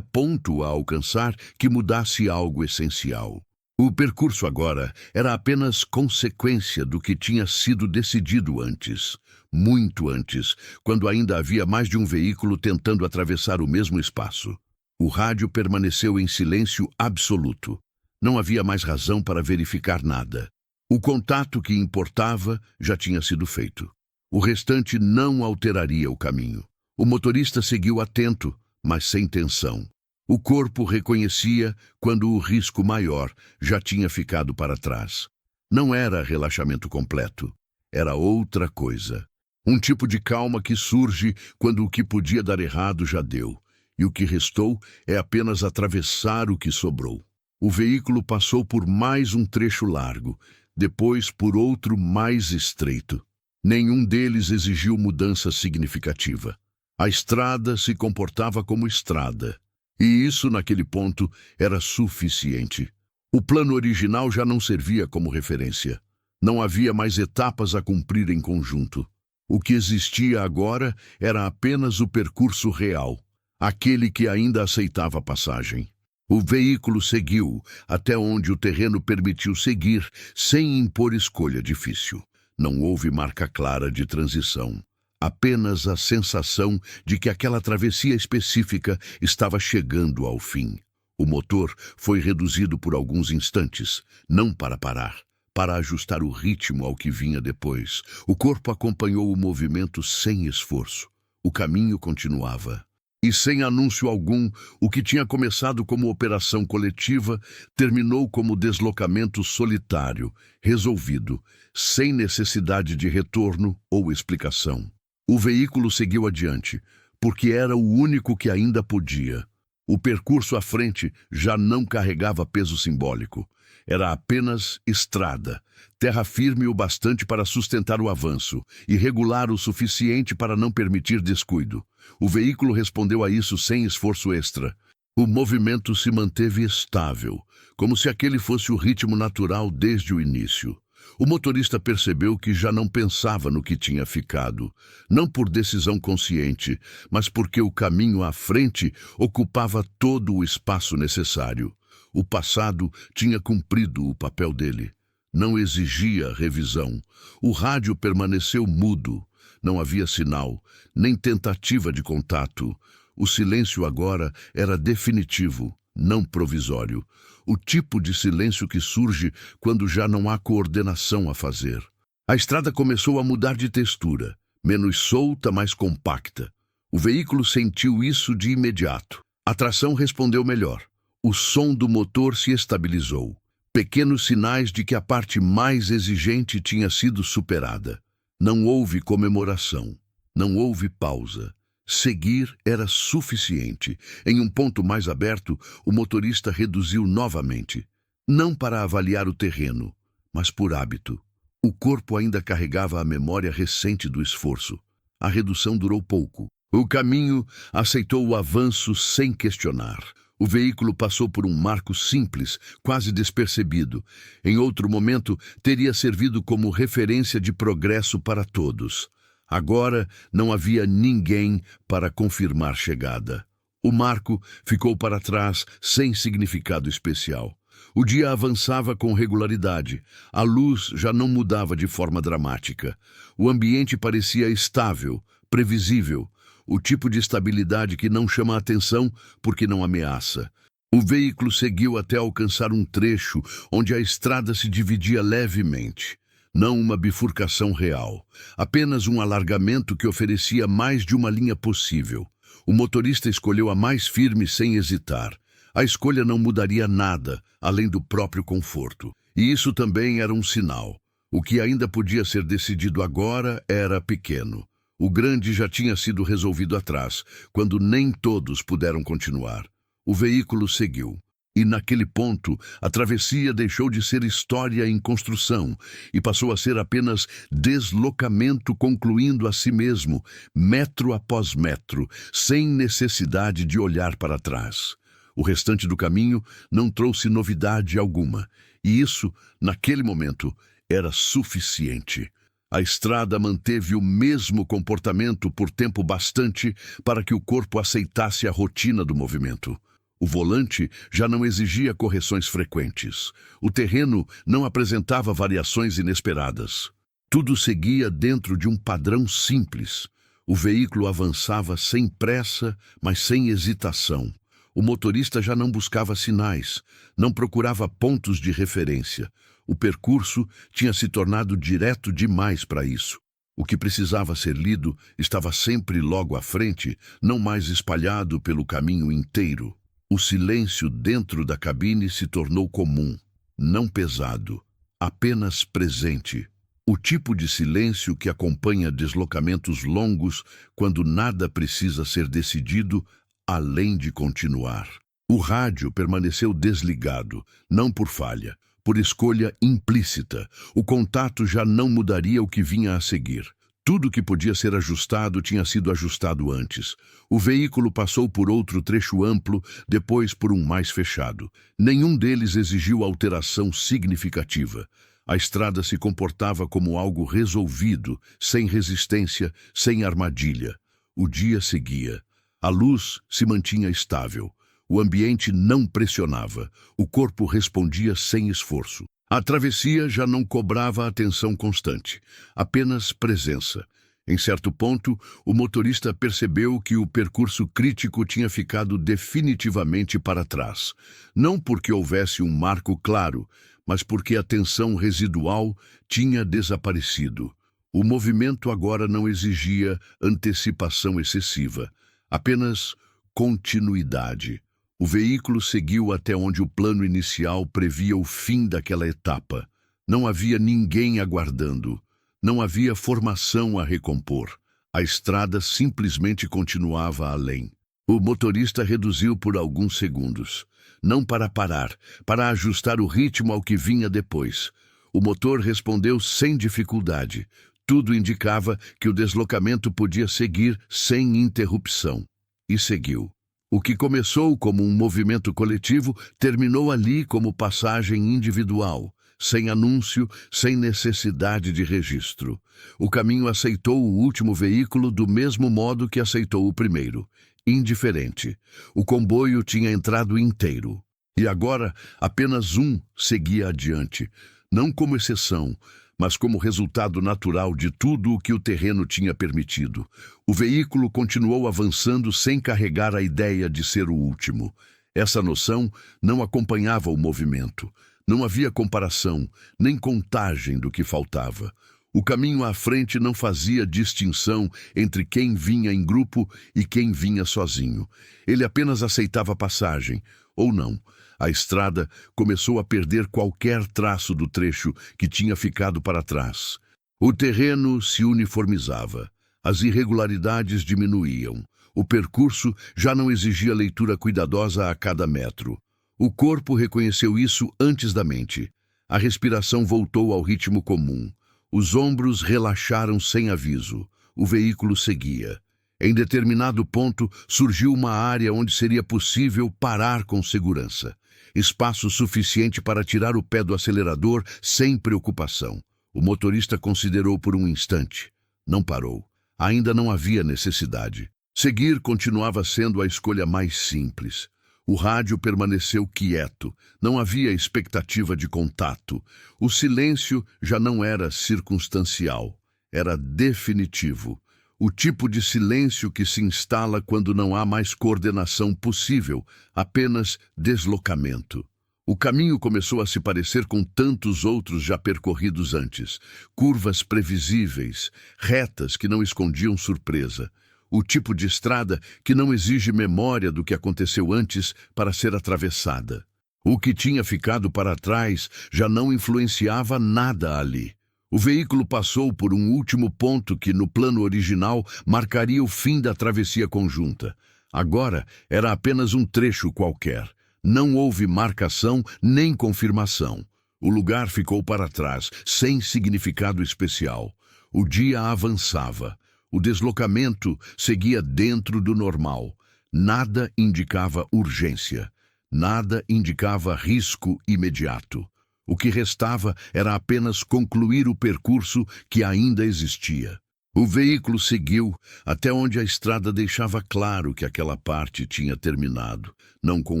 ponto a alcançar que mudasse algo essencial. O percurso agora era apenas consequência do que tinha sido decidido antes. Muito antes, quando ainda havia mais de um veículo tentando atravessar o mesmo espaço. O rádio permaneceu em silêncio absoluto. Não havia mais razão para verificar nada. O contato que importava já tinha sido feito. O restante não alteraria o caminho. O motorista seguiu atento, mas sem tensão. O corpo reconhecia quando o risco maior já tinha ficado para trás. Não era relaxamento completo. Era outra coisa. Um tipo de calma que surge quando o que podia dar errado já deu. E o que restou é apenas atravessar o que sobrou. O veículo passou por mais um trecho largo, depois por outro mais estreito. Nenhum deles exigiu mudança significativa. A estrada se comportava como estrada. E isso, naquele ponto, era suficiente. O plano original já não servia como referência. Não havia mais etapas a cumprir em conjunto. O que existia agora era apenas o percurso real, aquele que ainda aceitava a passagem. O veículo seguiu até onde o terreno permitiu seguir, sem impor escolha difícil. Não houve marca clara de transição. Apenas a sensação de que aquela travessia específica estava chegando ao fim. O motor foi reduzido por alguns instantes, não para parar, para ajustar o ritmo ao que vinha depois. O corpo acompanhou o movimento sem esforço. O caminho continuava. E sem anúncio algum, o que tinha começado como operação coletiva terminou como deslocamento solitário, resolvido, sem necessidade de retorno ou explicação. O veículo seguiu adiante, porque era o único que ainda podia. O percurso à frente já não carregava peso simbólico. Era apenas estrada, terra firme o bastante para sustentar o avanço, e regular o suficiente para não permitir descuido. O veículo respondeu a isso sem esforço extra. O movimento se manteve estável, como se aquele fosse o ritmo natural desde o início. O motorista percebeu que já não pensava no que tinha ficado, não por decisão consciente, mas porque o caminho à frente ocupava todo o espaço necessário. O passado tinha cumprido o papel dele. Não exigia revisão. O rádio permaneceu mudo. Não havia sinal, nem tentativa de contato. O silêncio agora era definitivo, não provisório. O tipo de silêncio que surge quando já não há coordenação a fazer. A estrada começou a mudar de textura, menos solta, mais compacta. O veículo sentiu isso de imediato. A tração respondeu melhor. O som do motor se estabilizou. Pequenos sinais de que a parte mais exigente tinha sido superada. Não houve comemoração. Não houve pausa. Seguir era suficiente. Em um ponto mais aberto, o motorista reduziu novamente. Não para avaliar o terreno, mas por hábito. O corpo ainda carregava a memória recente do esforço. A redução durou pouco. O caminho aceitou o avanço sem questionar. O veículo passou por um marco simples, quase despercebido. Em outro momento, teria servido como referência de progresso para todos. Agora não havia ninguém para confirmar chegada. O marco ficou para trás sem significado especial. O dia avançava com regularidade. A luz já não mudava de forma dramática. O ambiente parecia estável, previsível. O tipo de estabilidade que não chama a atenção porque não ameaça. O veículo seguiu até alcançar um trecho onde a estrada se dividia levemente. Não uma bifurcação real, apenas um alargamento que oferecia mais de uma linha possível. O motorista escolheu a mais firme sem hesitar. A escolha não mudaria nada, além do próprio conforto. E isso também era um sinal. O que ainda podia ser decidido agora era pequeno. O grande já tinha sido resolvido atrás, quando nem todos puderam continuar. O veículo seguiu. E naquele ponto, a travessia deixou de ser história em construção e passou a ser apenas deslocamento concluindo a si mesmo, metro após metro, sem necessidade de olhar para trás. O restante do caminho não trouxe novidade alguma, e isso, naquele momento, era suficiente. A estrada manteve o mesmo comportamento por tempo bastante para que o corpo aceitasse a rotina do movimento. O volante já não exigia correções frequentes. O terreno não apresentava variações inesperadas. Tudo seguia dentro de um padrão simples. O veículo avançava sem pressa, mas sem hesitação. O motorista já não buscava sinais, não procurava pontos de referência. O percurso tinha se tornado direto demais para isso. O que precisava ser lido estava sempre logo à frente, não mais espalhado pelo caminho inteiro. O silêncio dentro da cabine se tornou comum, não pesado, apenas presente. O tipo de silêncio que acompanha deslocamentos longos quando nada precisa ser decidido além de continuar. O rádio permaneceu desligado, não por falha, por escolha implícita. O contato já não mudaria o que vinha a seguir. Tudo que podia ser ajustado tinha sido ajustado antes. O veículo passou por outro trecho amplo, depois por um mais fechado. Nenhum deles exigiu alteração significativa. A estrada se comportava como algo resolvido, sem resistência, sem armadilha. O dia seguia. A luz se mantinha estável. O ambiente não pressionava. O corpo respondia sem esforço. A travessia já não cobrava atenção constante, apenas presença. Em certo ponto, o motorista percebeu que o percurso crítico tinha ficado definitivamente para trás. Não porque houvesse um marco claro, mas porque a tensão residual tinha desaparecido. O movimento agora não exigia antecipação excessiva, apenas continuidade. O veículo seguiu até onde o plano inicial previa o fim daquela etapa. Não havia ninguém aguardando. Não havia formação a recompor. A estrada simplesmente continuava além. O motorista reduziu por alguns segundos. Não para parar, para ajustar o ritmo ao que vinha depois. O motor respondeu sem dificuldade. Tudo indicava que o deslocamento podia seguir sem interrupção. E seguiu. O que começou como um movimento coletivo terminou ali como passagem individual, sem anúncio, sem necessidade de registro. O caminho aceitou o último veículo do mesmo modo que aceitou o primeiro, indiferente. O comboio tinha entrado inteiro. E agora apenas um seguia adiante, não como exceção, mas como resultado natural de tudo o que o terreno tinha permitido. O veículo continuou avançando sem carregar a ideia de ser o último. Essa noção não acompanhava o movimento. Não havia comparação, nem contagem do que faltava. O caminho à frente não fazia distinção entre quem vinha em grupo e quem vinha sozinho. Ele apenas aceitava a passagem, ou não. A estrada começou a perder qualquer traço do trecho que tinha ficado para trás. O terreno se uniformizava. As irregularidades diminuíam. O percurso já não exigia leitura cuidadosa a cada metro. O corpo reconheceu isso antes da mente. A respiração voltou ao ritmo comum. Os ombros relaxaram sem aviso. O veículo seguia. Em determinado ponto, surgiu uma área onde seria possível parar com segurança. Espaço suficiente para tirar o pé do acelerador sem preocupação. O motorista considerou por um instante. Não parou. Ainda não havia necessidade. Seguir continuava sendo a escolha mais simples. O rádio permaneceu quieto. Não havia expectativa de contato. O silêncio já não era circunstancial. Era definitivo. O tipo de silêncio que se instala quando não há mais coordenação possível, apenas deslocamento. O caminho começou a se parecer com tantos outros já percorridos antes. Curvas previsíveis, retas que não escondiam surpresa. O tipo de estrada que não exige memória do que aconteceu antes para ser atravessada. O que tinha ficado para trás já não influenciava nada ali. O veículo passou por um último ponto que, no plano original, marcaria o fim da travessia conjunta. Agora era apenas um trecho qualquer. Não houve marcação nem confirmação. O lugar ficou para trás, sem significado especial. O dia avançava. O deslocamento seguia dentro do normal. Nada indicava urgência. Nada indicava risco imediato. O que restava era apenas concluir o percurso que ainda existia. O veículo seguiu até onde a estrada deixava claro que aquela parte tinha terminado, não com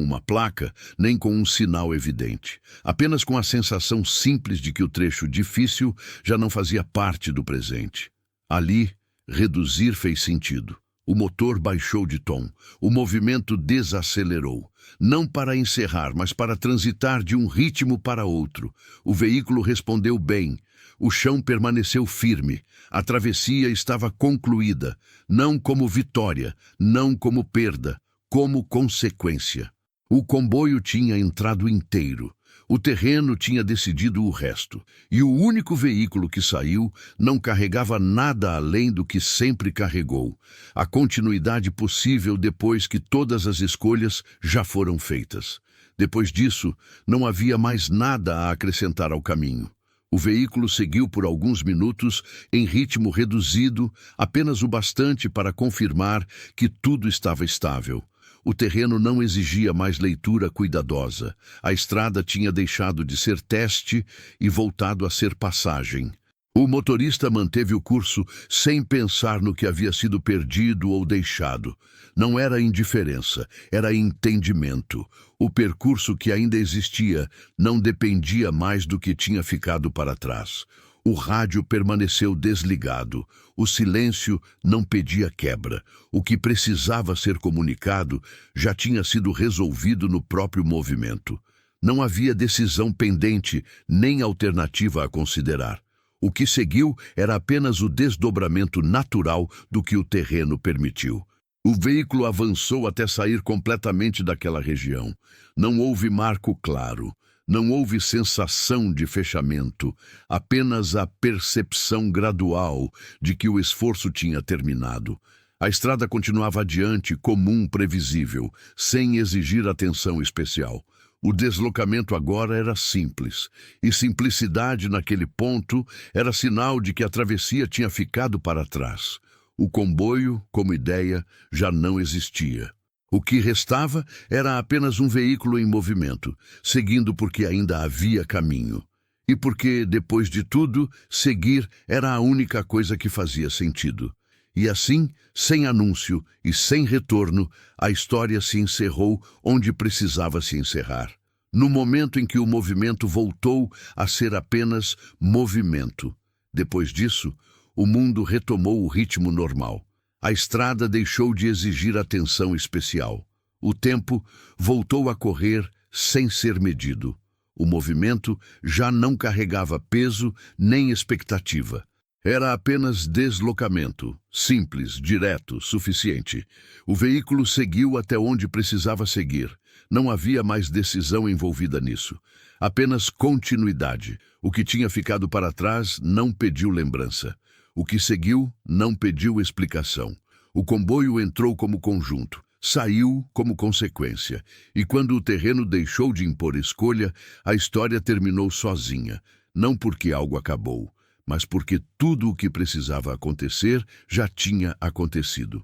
uma placa, nem com um sinal evidente, apenas com a sensação simples de que o trecho difícil já não fazia parte do presente. Ali, reduzir fez sentido. O motor baixou de tom, o movimento desacelerou, não para encerrar, mas para transitar de um ritmo para outro. O veículo respondeu bem. O chão permaneceu firme. A travessia estava concluída, não como vitória, não como perda, como consequência. O comboio tinha entrado inteiro. O terreno tinha decidido o resto. E o único veículo que saiu não carregava nada além do que sempre carregou. A continuidade possível depois que todas as escolhas já foram feitas. Depois disso, não havia mais nada a acrescentar ao caminho. O veículo seguiu por alguns minutos em ritmo reduzido, apenas o bastante para confirmar que tudo estava estável. O terreno não exigia mais leitura cuidadosa. A estrada tinha deixado de ser teste e voltado a ser passagem. O motorista manteve o curso sem pensar no que havia sido perdido ou deixado. Não era indiferença, era entendimento. O percurso que ainda existia não dependia mais do que tinha ficado para trás. O rádio permaneceu desligado. O silêncio não pedia quebra. O que precisava ser comunicado já tinha sido resolvido no próprio movimento. Não havia decisão pendente, nem alternativa a considerar. O que seguiu era apenas o desdobramento natural do que o terreno permitiu. O veículo avançou até sair completamente daquela região. Não houve marco claro. Não houve sensação de fechamento, apenas a percepção gradual de que o esforço tinha terminado. A estrada continuava adiante, comum, previsível, sem exigir atenção especial. O deslocamento agora era simples, e simplicidade naquele ponto era sinal de que a travessia tinha ficado para trás. O comboio, como ideia, já não existia. O que restava era apenas um veículo em movimento, seguindo porque ainda havia caminho. E porque, depois de tudo, seguir era a única coisa que fazia sentido. E assim, sem anúncio e sem retorno, a história se encerrou onde precisava se encerrar. No momento em que o movimento voltou a ser apenas movimento. Depois disso, o mundo retomou o ritmo normal. A estrada deixou de exigir atenção especial. O tempo voltou a correr sem ser medido. O movimento já não carregava peso nem expectativa. Era apenas deslocamento, simples, direto, suficiente. O veículo seguiu até onde precisava seguir. Não havia mais decisão envolvida nisso. Apenas continuidade. O que tinha ficado para trás não pediu lembrança. O que seguiu não pediu explicação. O comboio entrou como conjunto, saiu como consequência. E quando o terreno deixou de impor escolha, a história terminou sozinha. Não porque algo acabou, mas porque tudo o que precisava acontecer já tinha acontecido.